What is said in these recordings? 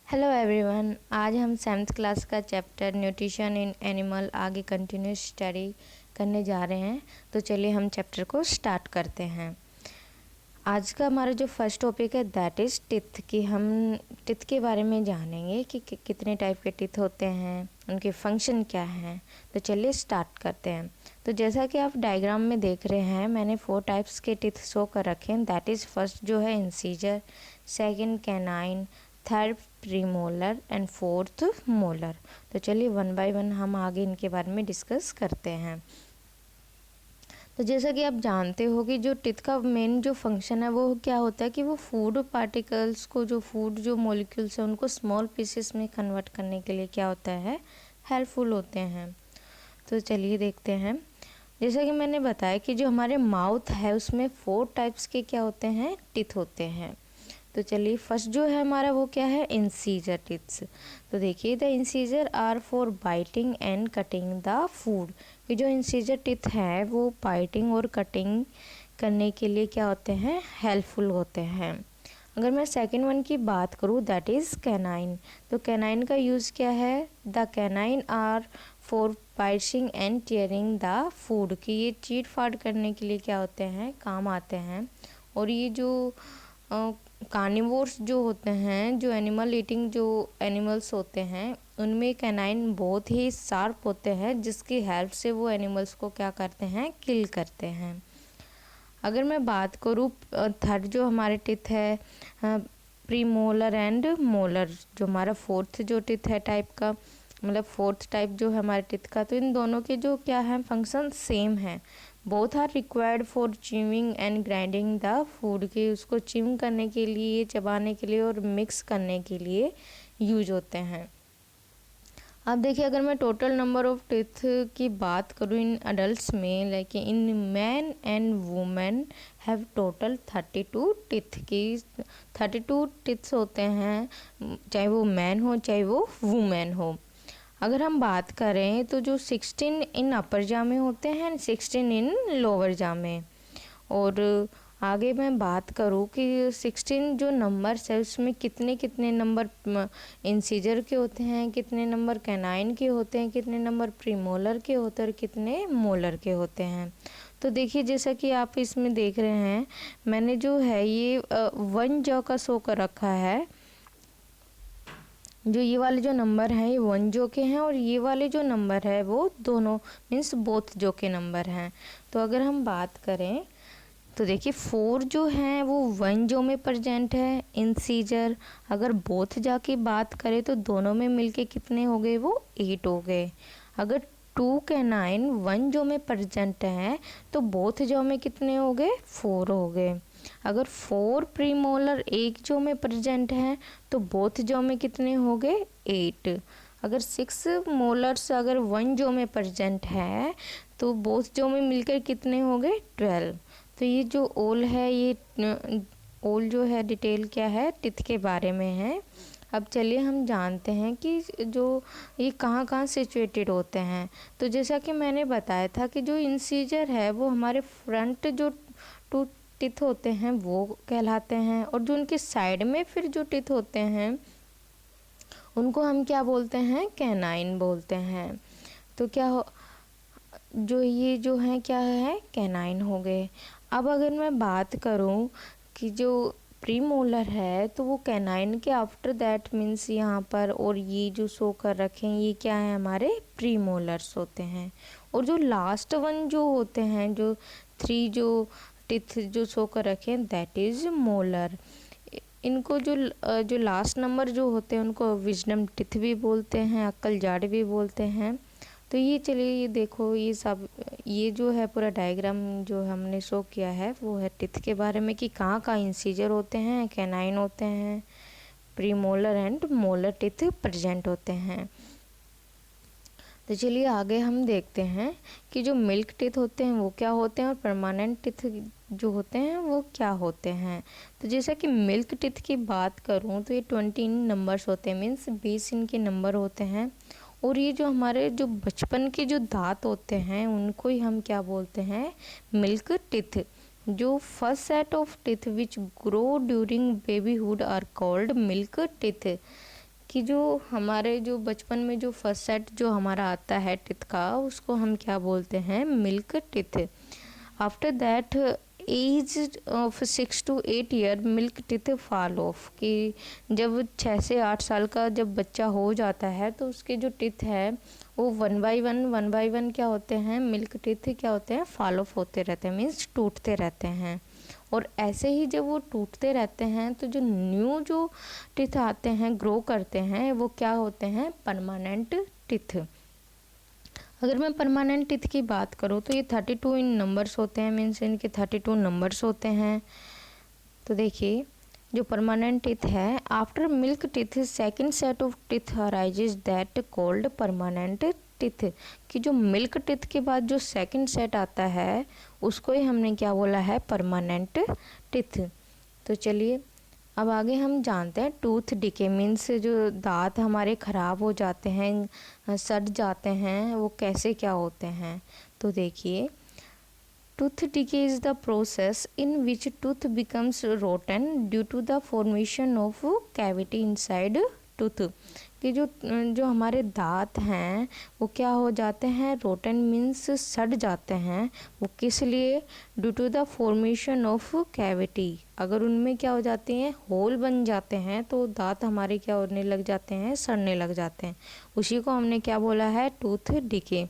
Hello everyone, आज हम 7th class का चैप्टर न्यूट्रिशन इन एनिमल आगे कंटिन्यूस स्टडी करने जा रहे हैं। तो चलिए हम चैप्टर को स्टार्ट करते हैं। आज का हमारा जो फर्स्ट टॉपिक है दैट इज़ टिथ कि हम टिथ के बारे में जानेंगे कि कितने टाइप के टिथ होते हैं, उनके फंक्शन क्या हैं। तो चलिए स्टार्ट करते हैं। तो जैसा कि आप डायग्राम में देख रहे हैं, मैंने 4 टाइप्स के टिथ शो कर रखे हैं। दैट इज़ फर्स्ट जो है incisor, second canine, third premolar and fourth molar. तो चलिए वन बाय वन हम आगे इनके बारे में डिस्कस करते हैं। तो जैसा कि आप जानते हो कि जो टिथ का मेन जो फंक्शन है वो क्या होता है कि वो फूड पार्टिकल्स को, जो फूड जो मॉलिक्यूल्स हैं उनको स्मॉल पीसेस में कन्वर्ट करने के लिए क्या होता है, हेल्पफुल होते हैं। तो चलिए देखते हैं। जैसा कि मैंने बताया कि जो हमारे माउथ है उसमें 4 टाइप्स के क्या होते हैं, टिथ होते हैं। तो चलिए फर्स्ट जो है हमारा वो क्या है, इंसीजर टिथ्स। तो देखिए the incisor are for biting and cutting the food. कि जो इंसीजर टिथ है वो बाइटिंग और कटिंग करने के लिए क्या होते हैं, हेल्पफुल होते हैं। अगर मैं सेकंड वन की बात करूँ दैट इज़ कैनाइन। तो कैनाइन का यूज़ क्या है, the canine are for biting and tearing the food. कि ये चीट फाड़ करने के लिए क्या होते हैं, काम आते हैं। और ये जो कार्निवोर्स जो होते हैं, जो एनिमल ईटिंग जो एनिमल्स होते हैं, उनमें कैनाइन बहुत ही शार्प होते हैं, जिसकी हेल्प से वो एनिमल्स को क्या करते हैं, किल करते हैं। अगर मैं बात करूँ थर्ड जो हमारे टिथ है प्रीमोलर एंड मोलर, जो हमारा फोर्थ जो टिथ है टाइप का, मतलब फोर्थ टाइप जो है हमारे टिथ का, तो इन दोनों के जो क्या है फंक्शन सेम है। Both are required for chewing and grinding the food. की उसको च्यूइंग करने के लिए, चबाने के लिए और मिक्स करने के लिए यूज होते हैं। अब देखिए अगर मैं टोटल नंबर ऑफ टिथ की बात करूँ इन अडल्ट्स में, like in man and women have total 32 teeth. की 32 टिथ्स होते हैं, चाहे वो मैन हो चाहे वो वुमेन हो। अगर हम बात करें तो जो 16 इन अपर जा में होते हैं, 16 इन लोअर जा में। और आगे मैं बात करूँ कि 16 जो नंबर्स है उसमें कितने कितने नंबर इंसीजर के होते हैं, कितने नंबर कैनाइन के होते हैं, कितने नंबर प्रीमोलर के होते हैं और कितने मोलर के होते हैं। तो देखिए जैसा कि आप इसमें देख रहे हैं, मैंने जो है ये 1 जॉ का शो कर रखा है। जो ये वाले जो नंबर हैं ये 1 जो के हैं, और ये वाले जो नंबर है वो दोनों मीन्स बोथ जो के नंबर हैं। तो अगर हम बात करें तो देखिए 4 जो हैं वो 1 जो में प्रेजेंट है इंसीजर। अगर बोथ जा की बात करें तो दोनों में मिलके कितने हो गए, वो 8 हो गए। अगर 2 कैनाइन 1 जो में प्रेजेंट है तो बोथ जो में कितने हो गए, 4 हो गए। अगर 4 प्रीमोलर 1 जो में प्रेजेंट है तो बोथ जो में कितने हो गए, 8। अगर 6 मोलर्स अगर 1 जो में प्रेजेंट है तो बोथ जो में मिलकर कितने हो गए, 12। तो ये जो ओल है, ये ओल जो है डिटेल क्या है, टिथ के बारे में है। अब चलिए हम जानते हैं कि जो ये कहाँ कहाँ सिचुएटेड होते हैं। तो जैसा कि मैंने बताया था कि जो इंसीजर है वो हमारे फ्रंट जो 2 टिथ होते हैं वो कहलाते हैं, और जो उनके साइड में फिर जो टिथ होते हैं उनको हम क्या बोलते हैं, कैनाइन बोलते हैं। तो क्या हो, जो ये जो है क्या है, कैनाइन हो गए। अब अगर मैं बात करूं कि जो प्रीमोलर है तो वो कैनाइन के आफ्टर दैट मीन्स यहाँ पर, और ये जो शो कर रखे हैं ये क्या है, हमारे प्रीमोलर्स होते हैं। और जो लास्ट वन जो होते हैं, जो 3 जो टिथ जो शो कर रखे हैं दैट इज मोलर। इनको जो लास्ट नंबर जो होते हैं उनको विजडम टिथ भी बोलते हैं, अक्ल जाड़ भी बोलते हैं। तो ये चलिए ये देखो, ये सब ये जो है पूरा डायग्राम जो हमने शो किया है वो है टिथ के बारे में, कि कहाँ कहाँ इंसीजर होते हैं, कैनाइन होते हैं, premolar and molar teeth present होते हैं। तो चलिए आगे हम देखते हैं कि जो मिल्क टिथ होते हैं वो क्या होते हैं, और परमानेंट टिथ जो होते हैं वो क्या होते हैं। तो जैसा कि मिल्क टिथ की बात करूं तो ये 20 नंबर्स होते हैं, मीन्स 20 इनके नंबर होते हैं। और ये जो हमारे जो बचपन के जो दांत होते हैं उनको ही हम क्या बोलते हैं, मिल्क टिथ। जो first set of teeth which grow during babyhood are called milk teeth. कि जो हमारे जो बचपन में जो फर्स्ट सेट जो हमारा आता है टीथ का, उसको हम क्या बोलते हैं, milk teeth. After that age of 6 to 8 year milk teeth fall off, कि जब 6 से 8 साल का जब बच्चा हो जाता है तो उसके जो टीथ है वो वन बाय वन क्या होते हैं, मिल्क टीथ क्या होते हैं, फॉल ऑफ होते रहते हैं, मीन्स टूटते रहते हैं। और ऐसे ही जब वो टूटते रहते हैं तो जो न्यू जो टीथ आते हैं, ग्रो करते हैं, वो क्या होते हैं, परमानेंट टीथ। अगर मैं परमानेंट टीथ की बात करूँ तो ये 32 इन नंबर्स होते हैं, मीन्स इनके 32 नंबर्स होते हैं। तो देखिए जो परमानेंट टीथ है, after milk teeth second set of teeth arises that called permanent teeth, कि जो मिल्क टीथ के बाद जो सेकंड सेट आता है उसको ही हमने क्या बोला है, परमानेंट टीथ। तो चलिए अब आगे हम जानते हैं टूथ डिके, मीन्स जो दांत हमारे ख़राब हो जाते हैं, सड़ जाते हैं, वो कैसे क्या होते हैं। तो देखिए tooth decay is the process in which tooth becomes rotten due to the formation of cavity inside tooth, कि जो हमारे दांत हैं वो क्या हो जाते हैं, रोटन मीन्स सड़ जाते हैं। वो किस लिए, due to the formation of cavity, अगर उनमें क्या हो जाते हैं, होल बन जाते हैं तो दांत हमारे क्या होने लग जाते हैं, सड़ने लग जाते हैं। उसी को हमने क्या बोला है, टूथ डिके।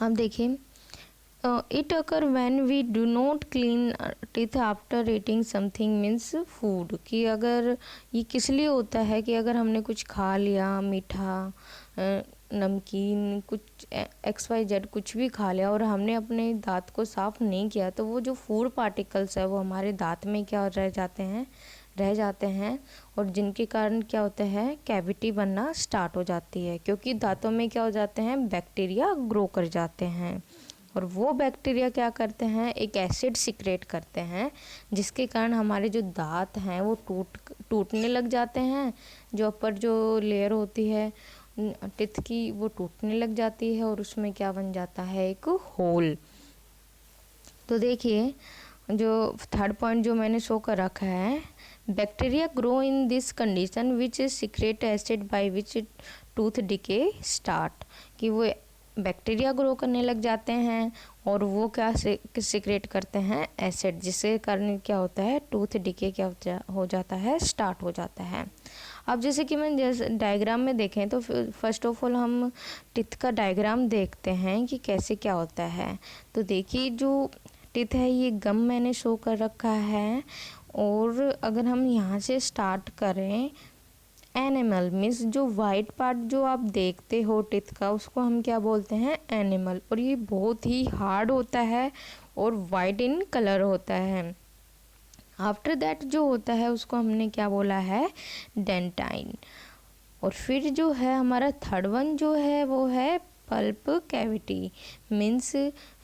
अब देखिए it occur when we do not clean teeth after eating something means food, कि अगर ये किस लिए होता है कि अगर हमने कुछ खा लिया, मीठा, नमकीन, कुछ XYZ कुछ भी खा लिया और हमने अपने दांत को साफ़ नहीं किया, तो वो जो फूड पार्टिकल्स है वो हमारे दांत में क्या रह जाते हैं और जिनके कारण क्या होता है, कैविटी बनना स्टार्ट हो जाती है, क्योंकि दांतों में क्या हो जाते हैं, बैक्टीरिया ग्रो कर जाते हैं। और वो बैक्टीरिया क्या करते हैं, एक एसिड सिक्रेट करते हैं, जिसके कारण हमारे जो दांत हैं वो टूटने लग जाते हैं। जो अपर जो लेयर होती है टीथ की वो टूटने लग जाती है और उसमें क्या बन जाता है, एक होल। तो देखिए जो थर्ड पॉइंट जो मैंने शो कर रखा है, bacteria grow in this condition which secrete acid by which tooth decay start, कि वो बैक्टीरिया ग्रो करने लग जाते हैं और वो क्या सिक्रेट करते हैं, एसिड, जिसके कारण क्या होता है, टूथ डिके क्या हो जाता है, स्टार्ट हो जाता है। अब जैसे कि मैं जैसे डायग्राम में देखें तो फर्स्ट ऑफ ऑल हम टीथ का डायग्राम देखते हैं कि कैसे क्या होता है। तो देखिए जो टीथ है ये गम मैंने शो कर रखा है, और अगर हम यहाँ से स्टार्ट करें, एनिमल मीन्स जो वाइट पार्ट जो आप देखते हो टीथ का, उसको हम क्या बोलते हैं, एनिमल, और ये बहुत ही हार्ड होता है और वाइट इन कलर होता है। आफ्टर दैट जो होता है उसको हमने क्या बोला है, डेंटाइन। और फिर जो है हमारा थर्ड वन जो है वो है पल्प कैविटी, मीन्स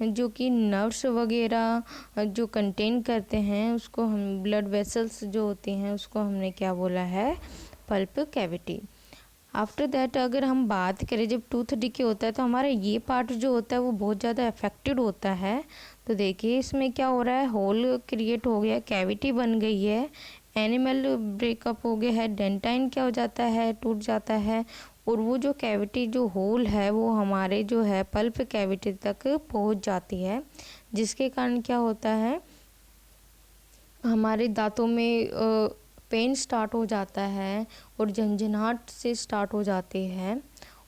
जो कि नर्व्स वगैरह जो कंटेन करते हैं, उसको हम ब्लड वेसल्स जो होती हैं उसको हमने क्या बोला है, पल्प कैविटी। आफ्टर दैट अगर हम बात करें, जब टूथ डिके होता है तो हमारा ये पार्ट जो होता है वो बहुत ज़्यादा अफेक्टेड होता है। तो देखिए इसमें क्या हो रहा है, होल क्रिएट हो गया, कैविटी बन गई है, एनिमल ब्रेकअप हो गया है, डेंटाइन क्या हो जाता है, टूट जाता है, और वो जो कैविटी जो होल है वो हमारे जो है पल्प कैविटी तक पहुंच जाती है, जिसके कारण क्या होता है, हमारे दांतों में पेन स्टार्ट हो जाता है और झंझनाहट से स्टार्ट हो जाती है,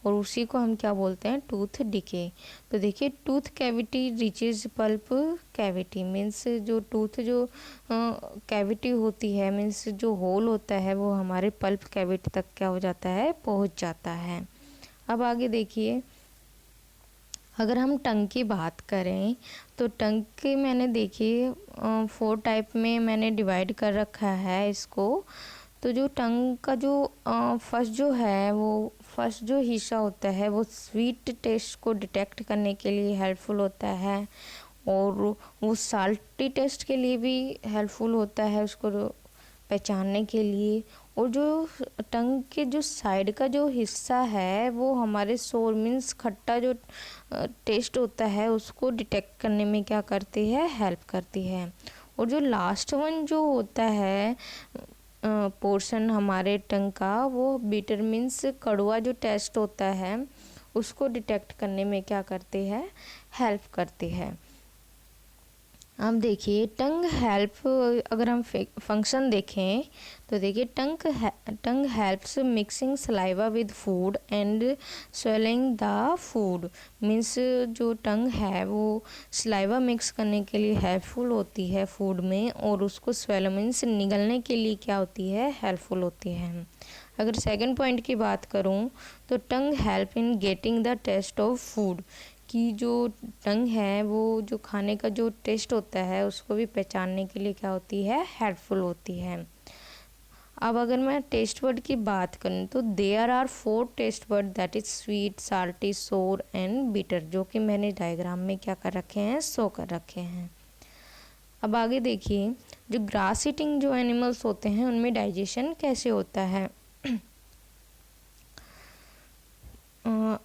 और उसी को हम क्या बोलते हैं, टूथ डिके। तो देखिए tooth cavity reaches pulp cavity, means जो टूथ जो कैविटी होती है, मीन्स जो होल होता है वो हमारे पल्प कैविटी तक क्या हो जाता है, पहुंच जाता है। अब आगे देखिए अगर हम टंग की बात करें तो टंग के मैंने देखिए 4 टाइप में मैंने डिवाइड कर रखा है इसको। तो जो टंग का जो फर्स्ट जो हिस्सा होता है वो स्वीट टेस्ट को डिटेक्ट करने के लिए हेल्पफुल होता है, और वो साल्टी टेस्ट के लिए भी हेल्पफुल होता है उसको पहचानने के लिए। और जो टंग के जो साइड का जो हिस्सा है वो हमारे सोर मीन्स खट्टा जो टेस्ट होता है उसको डिटेक्ट करने में क्या करती है, हेल्प करती है। और जो लास्ट वन जो होता है पोर्शन हमारे टंग का वो बिटर मीन्स कड़वा जो टेस्ट होता है उसको डिटेक्ट करने में क्या करती है, हेल्प करती है। अब देखिए टंग हेल्प, अगर हम फंक्शन देखें तो देखिए tongue helps mixing saliva with food and swallowing the food. Means जो टंग है वो सलाइवा मिक्स करने के लिए हेल्पफुल होती है फूड में, और उसको स्वेलो मीन्स निगलने के लिए क्या होती है, हेल्पफुल होती है। अगर सेकंड पॉइंट की बात करूं तो tongue help in getting the taste of food, कि जो टंग है वो जो खाने का जो टेस्ट होता है उसको भी पहचानने के लिए क्या होती है, हेल्पफुल होती है। अब अगर मैं टेस्ट वर्ड की बात करूँ तो there are 4 taste word, that is sweet, salty, sour and bitter, जो कि मैंने डायग्राम में क्या कर रखे हैं, शो कर रखे हैं। अब आगे देखिए जो ग्रास ईटिंग जो एनिमल्स होते हैं उनमें डाइजेशन कैसे होता है।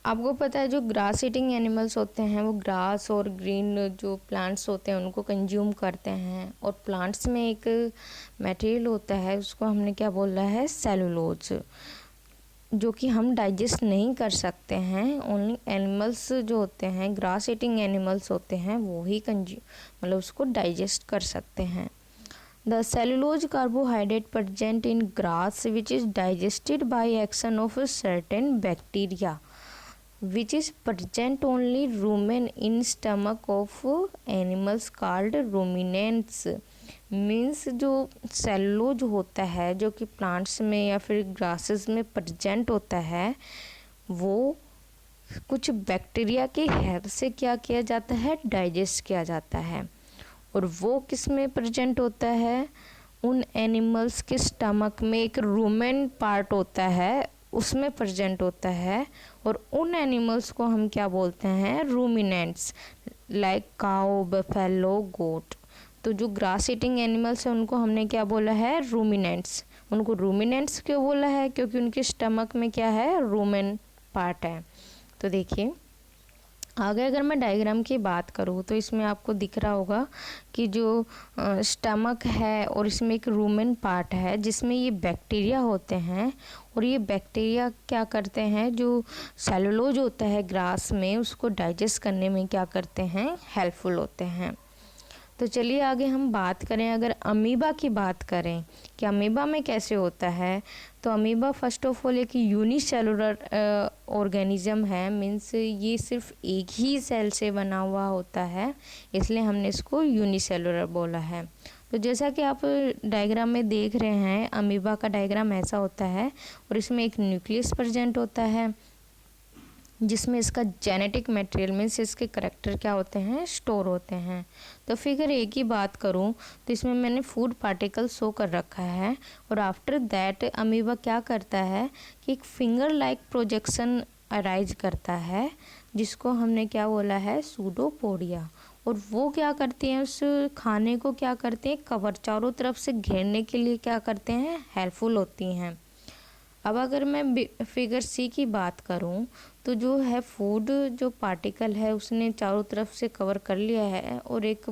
आपको पता है जो ग्रास ईटिंग एनिमल्स होते हैं वो ग्रास और ग्रीन जो प्लांट्स होते हैं उनको कंज्यूम करते हैं, और प्लांट्स में एक मटेरियल होता है उसको हमने क्या बोला है, सेलुलोज, जो कि हम डाइजेस्ट नहीं कर सकते हैं। ओनली एनिमल्स जो होते हैं, ग्रास ईटिंग एनिमल्स होते हैं, वो ही मतलब उसको डाइजेस्ट कर सकते हैं। The cellulose carbohydrate present in grass which is digested by action of a certain bacteria which is present only rumen in stomach of animals called ruminants। Means जो cellulose होता है जो कि प्लांट्स में या फिर ग्रासेस में प्रेजेंट होता है वो कुछ बैक्टीरिया के हेल्प से क्या किया जाता है, डाइजेस्ट किया जाता है। और वो किस में प्रेजेंट होता है, उन एनिमल्स के स्टमक में एक रूमेन पार्ट होता है उसमें प्रेजेंट होता है, और उन एनिमल्स को हम क्या बोलते हैं, रूमिनेंट्स, लाइक काउ, बफेलो, गोट। तो जो ग्रास ईटिंग एनिमल्स हैं उनको हमने क्या बोला है, रूमिनेंट्स। उनको रूमिनेंट्स क्यों बोला है, क्योंकि उनके स्टमक में क्या है, रूमेन पार्ट है। तो देखिए आगे अगर मैं डायग्राम की बात करूँ तो इसमें आपको दिख रहा होगा कि जो स्टमक है और इसमें एक रूमेन पार्ट है जिसमें ये बैक्टीरिया होते हैं, और ये बैक्टीरिया क्या करते हैं, जो सेलुलोज होता है ग्रास में उसको डाइजेस्ट करने में क्या करते हैं, हेल्पफुल होते हैं। तो चलिए आगे हम बात करें, अगर अमीबा की बात करें कि अमीबा में कैसे होता है, तो अमीबा फर्स्ट ऑफ ऑल एक यूनिसेलुलर ऑर्गेनिज्म है। मीन्स ये सिर्फ एक ही सेल से बना हुआ होता है, इसलिए हमने इसको यूनिसेलुलर बोला है। तो जैसा कि आप डायग्राम में देख रहे हैं अमीबा का डायग्राम ऐसा होता है, और इसमें एक न्यूक्लियस प्रेजेंट होता है जिसमें इसका जेनेटिक मटेरियल मीन्स इसके करेक्टर क्या होते हैं, स्टोर होते हैं। तो फिगर ए की बात करूं तो इसमें मैंने फूड पार्टिकल शो कर रखा है, और आफ्टर दैट अमीबा क्या करता है कि एक फिंगर लाइक प्रोजेक्शन अराइज करता है जिसको हमने क्या बोला है, सूडोपोडिया। और वो क्या करती हैं, उस खाने को क्या करते हैं, कवर चारों तरफ से घेरने के लिए क्या करते हैं, हेल्पफुल होती हैं। अब अगर मैं फिगर सी की बात करूं तो जो है फूड जो पार्टिकल है उसने चारों तरफ से कवर कर लिया है और एक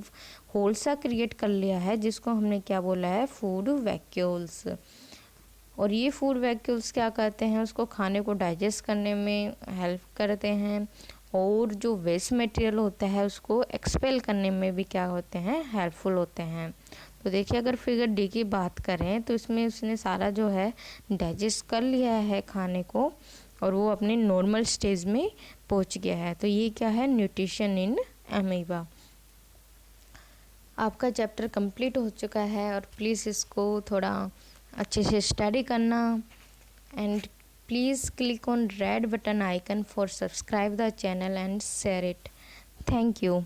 होल सा क्रिएट कर लिया है जिसको हमने क्या बोला है, फूड वैक्यूल्स। और ये फूड वैक्यूल्स क्या करते हैं, उसको खाने को डाइजेस्ट करने में हेल्प करते हैं, और जो वेस्ट मटेरियल होता है उसको एक्सपेल करने में भी क्या होते हैं, हेल्पफुल होते हैं। तो देखिए अगर फिगर डी की बात करें तो इसमें उसने सारा जो है डाइजेस्ट कर लिया है खाने को, और वो अपने नॉर्मल स्टेज में पहुंच गया है। तो ये क्या है, न्यूट्रिशन इन अमीबा। आपका चैप्टर कंप्लीट हो चुका है, और प्लीज़ इसको थोड़ा अच्छे से स्टडी करना, and please click on red button icon for subscribe the channel and share it. Thank you.